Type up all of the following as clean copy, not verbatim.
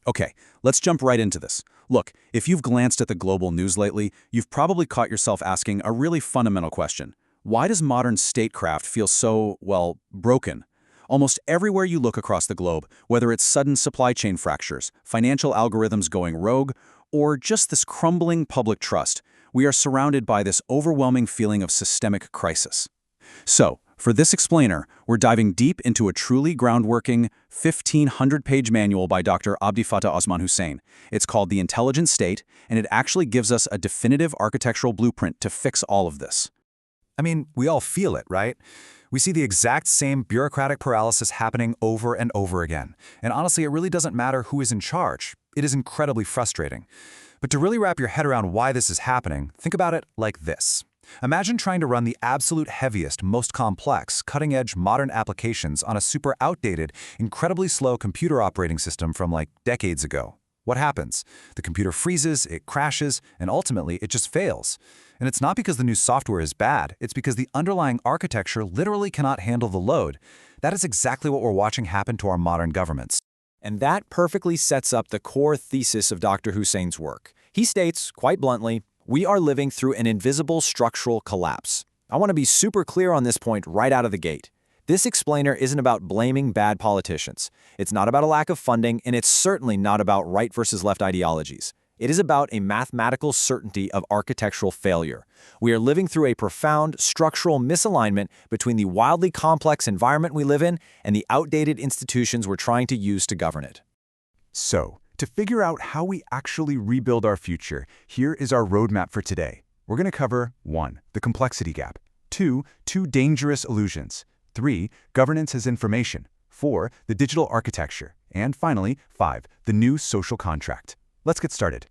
Okay, let's jump right into this. Look, if you've glanced at the global news lately, you've probably caught yourself asking a really fundamental question. Why does modern statecraft feel so, well, broken? Almost everywhere you look across the globe, whether it's sudden supply chain fractures, financial algorithms going rogue, or just this crumbling public trust, we are surrounded by this overwhelming feeling of systemic crisis. So, for this explainer, we're diving deep into a truly groundworking 1,500-page manual by Dr. Abdifatah Osman Hussein. It's called The Intelligent State, and it actually gives us a definitive architectural blueprint to fix all of this. I mean, we all feel it, right? We see the exact same bureaucratic paralysis happening over and over again. And honestly, it really doesn't matter who is in charge. It is incredibly frustrating. But to really wrap your head around why this is happening, think about it like this. Imagine trying to run the absolute heaviest, most complex, cutting-edge modern applications on a super outdated, incredibly slow computer operating system from like decades ago. What happens? The computer freezes, it crashes, and ultimately it just fails. And it's not because the new software is bad, it's because the underlying architecture literally cannot handle the load. That is exactly what we're watching happen to our modern governments. And that perfectly sets up the core thesis of Dr. Hussein's work. He states, quite bluntly, we are living through an invisible structural collapse. I want to be super clear on this point right out of the gate. This explainer isn't about blaming bad politicians. It's not about a lack of funding, and it's certainly not about right versus left ideologies. It is about a mathematical certainty of architectural failure. We are living through a profound structural misalignment between the wildly complex environment we live in and the outdated institutions we're trying to use to govern it. So, to figure out how we actually rebuild our future, here is our roadmap for today. We're going to cover 1. The complexity gap. 2. Two dangerous illusions. 3. Governance as information. 4. The digital architecture. And finally, 5. The new social contract. Let's get started.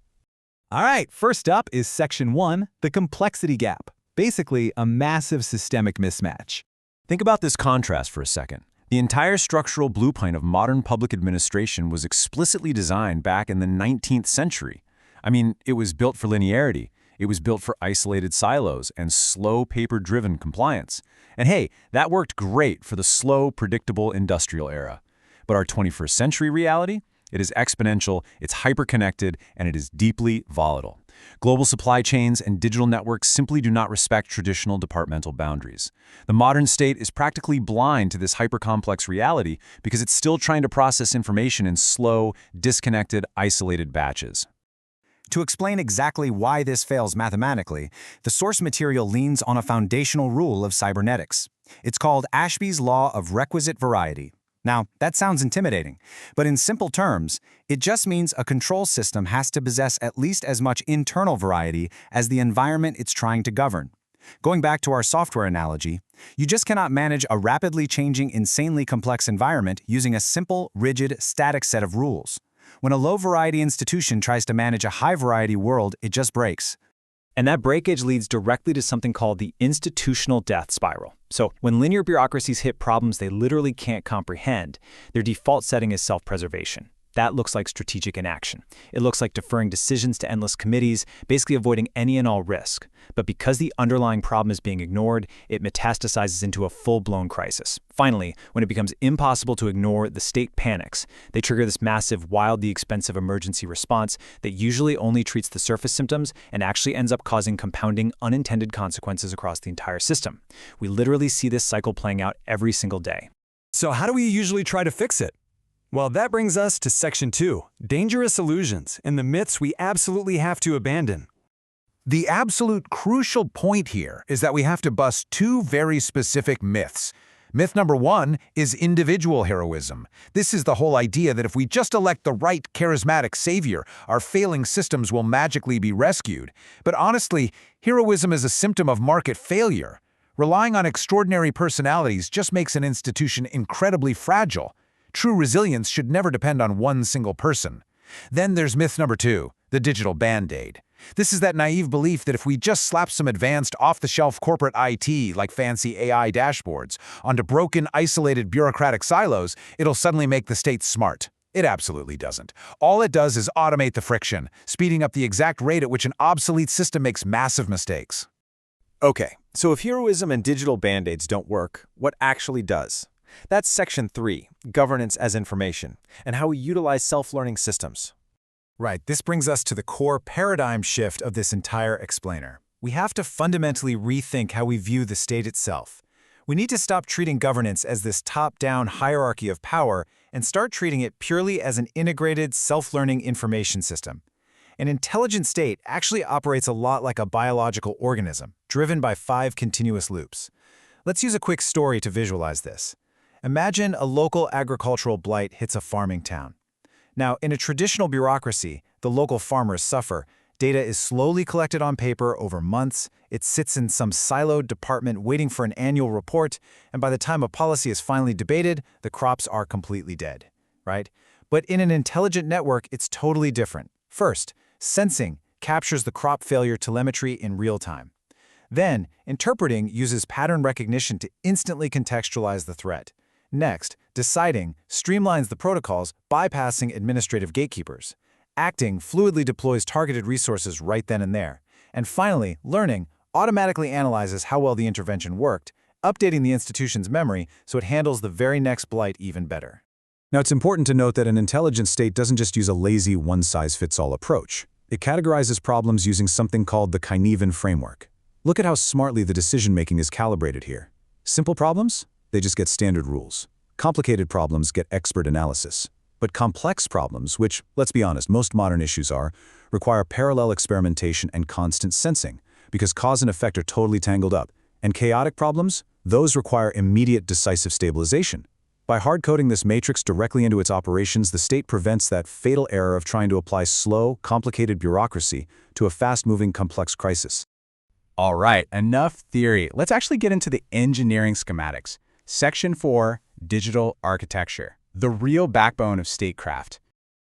All right, first up is Section 1, the complexity gap. Basically, a massive systemic mismatch. Think about this contrast for a second. The entire structural blueprint of modern public administration was explicitly designed back in the 19th century. I mean, it was built for linearity. It was built for isolated silos and slow paper-driven compliance. And hey, that worked great for the slow, predictable industrial era. But our 21st century reality? It is exponential, it's hyper-connected, and it is deeply volatile. Global supply chains and digital networks simply do not respect traditional departmental boundaries. The modern state is practically blind to this hyper-complex reality because it's still trying to process information in slow, disconnected, isolated batches. To explain exactly why this fails mathematically, the source material leans on a foundational rule of cybernetics. It's called Ashby's law of requisite variety. Now, that sounds intimidating, but in simple terms, it just means a control system has to possess at least as much internal variety as the environment it's trying to govern. Going back to our software analogy, you just cannot manage a rapidly changing, insanely complex environment using a simple, rigid, static set of rules. When a low-variety institution tries to manage a high-variety world, it just breaks. And that breakage leads directly to something called the institutional death spiral. So when linear bureaucracies hit problems they literally can't comprehend, their default setting is self-preservation. That looks like strategic inaction. It looks like deferring decisions to endless committees, basically avoiding any and all risk. But because the underlying problem is being ignored, it metastasizes into a full-blown crisis. Finally, when it becomes impossible to ignore, the state panics. They trigger this massive, wildly expensive emergency response that usually only treats the surface symptoms and actually ends up causing compounding, unintended consequences across the entire system. We literally see this cycle playing out every single day. So how do we usually try to fix it? Well, that brings us to Section 2, dangerous illusions and the myths we absolutely have to abandon. The absolute crucial point here is that we have to bust two very specific myths. Myth number 1 is individual heroism. This is the whole idea that if we just elect the right charismatic savior, our failing systems will magically be rescued. But honestly, heroism is a symptom of market failure. Relying on extraordinary personalities just makes an institution incredibly fragile. True resilience should never depend on one single person. Then there's myth number 2, the digital band-aid. This is that naive belief that if we just slap some advanced off-the-shelf corporate IT, like fancy AI dashboards, onto broken, isolated bureaucratic silos, it'll suddenly make the state smart. It absolutely doesn't. All it does is automate the friction, speeding up the exact rate at which an obsolete system makes massive mistakes. Okay, so if heroism and digital band-aids don't work, what actually does? That's Section 3, Governance as Information, and how we utilize self-learning systems. Right, this brings us to the core paradigm shift of this entire explainer. We have to fundamentally rethink how we view the state itself. We need to stop treating governance as this top-down hierarchy of power and start treating it purely as an integrated, self-learning information system. An intelligent state actually operates a lot like a biological organism, driven by 5 continuous loops. Let's use a quick story to visualize this. Imagine a local agricultural blight hits a farming town. Now, in a traditional bureaucracy, the local farmers suffer. Data is slowly collected on paper over months, it sits in some siloed department waiting for an annual report, and by the time a policy is finally debated, the crops are completely dead, right? But in an intelligent network, it's totally different. First, sensing captures the crop failure telemetry in real time. Then, interpreting uses pattern recognition to instantly contextualize the threat. Next, deciding streamlines the protocols, bypassing administrative gatekeepers. Acting fluidly deploys targeted resources right then and there. And finally, learning automatically analyzes how well the intervention worked, updating the institution's memory so it handles the very next blight even better. Now, it's important to note that an intelligent state doesn't just use a lazy one-size-fits-all approach. It categorizes problems using something called the Kynevin framework. Look at how smartly the decision-making is calibrated here. Simple problems? They just get standard rules. Complicated problems get expert analysis. But complex problems, which, let's be honest, most modern issues are, require parallel experimentation and constant sensing, because cause and effect are totally tangled up. And chaotic problems? Those require immediate decisive stabilization. By hard-coding this matrix directly into its operations, the state prevents that fatal error of trying to apply slow, complicated bureaucracy to a fast-moving, complex crisis. All right, enough theory. Let's actually get into the engineering schematics. Section 4, Digital Architecture, the real backbone of statecraft.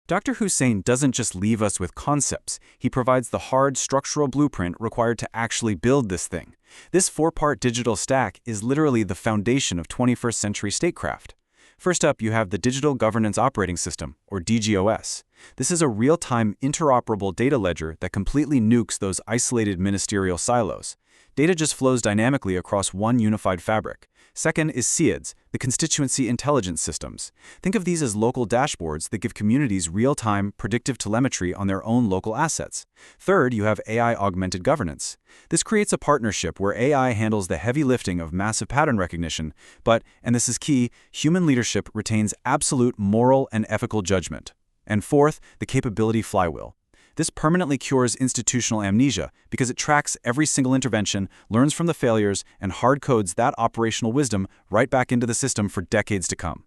Dr. Hussein doesn't just leave us with concepts. He provides the hard structural blueprint required to actually build this thing. This 4-part digital stack is literally the foundation of 21st century statecraft. First up, you have the Digital Governance Operating System, or DGOS. This is a real-time, interoperable data ledger that completely nukes those isolated ministerial silos. Data just flows dynamically across one unified fabric. Second is CIDS, the Constituency Intelligence Systems. Think of these as local dashboards that give communities real-time, predictive telemetry on their own local assets. Third, you have AI-augmented governance. This creates a partnership where AI handles the heavy lifting of massive pattern recognition, but, and this is key, human leadership retains absolute moral and ethical judgment. And fourth, the Capability Flywheel. This permanently cures institutional amnesia because it tracks every single intervention, learns from the failures, and hard-codes that operational wisdom right back into the system for decades to come.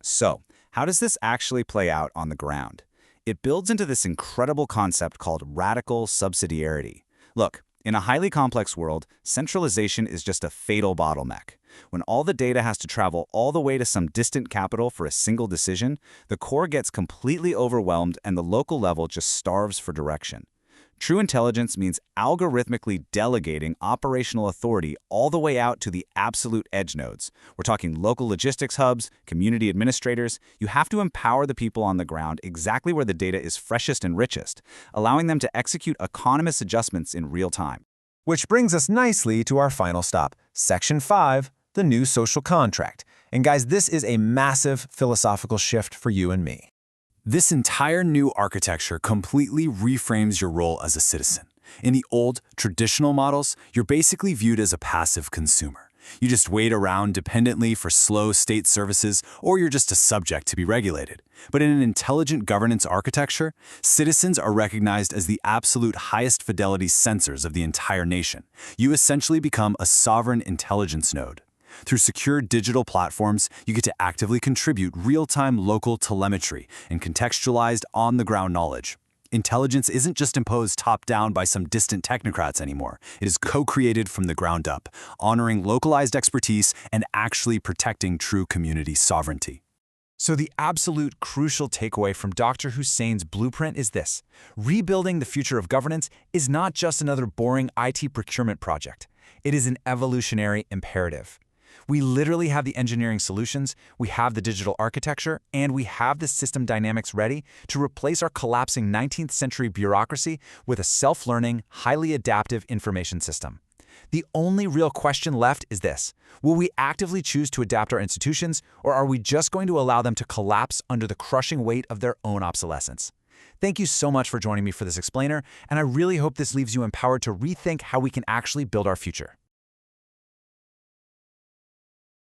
So, how does this actually play out on the ground? It builds into this incredible concept called radical subsidiarity. Look, in a highly complex world, centralization is just a fatal bottleneck. When all the data has to travel all the way to some distant capital for a single decision, the core gets completely overwhelmed and the local level just starves for direction. True intelligence means algorithmically delegating operational authority all the way out to the absolute edge nodes. We're talking local logistics hubs, community administrators. You have to empower the people on the ground exactly where the data is freshest and richest, allowing them to execute autonomous adjustments in real time. Which brings us nicely to our final stop, Section 5, the new social contract. And guys, this is a massive philosophical shift for you and me. This entire new architecture completely reframes your role as a citizen. In the old, traditional models, you're basically viewed as a passive consumer. You just wait around dependently for slow state services, or you're just a subject to be regulated. But in an intelligent governance architecture, citizens are recognized as the absolute highest fidelity sensors of the entire nation. You essentially become a sovereign intelligence node. Through secure digital platforms, you get to actively contribute real-time local telemetry and contextualized on-the-ground knowledge. Intelligence isn't just imposed top-down by some distant technocrats anymore. It is co-created from the ground up, honoring localized expertise and actually protecting true community sovereignty. So the absolute crucial takeaway from Dr. Hussein's blueprint is this: rebuilding the future of governance is not just another boring IT procurement project. It is an evolutionary imperative. We literally have the engineering solutions, we have the digital architecture, and we have the system dynamics ready to replace our collapsing 19th century bureaucracy with a self-learning, highly adaptive information system. The only real question left is this: will we actively choose to adapt our institutions, or are we just going to allow them to collapse under the crushing weight of their own obsolescence? Thank you so much for joining me for this explainer, and I really hope this leaves you empowered to rethink how we can actually build our future.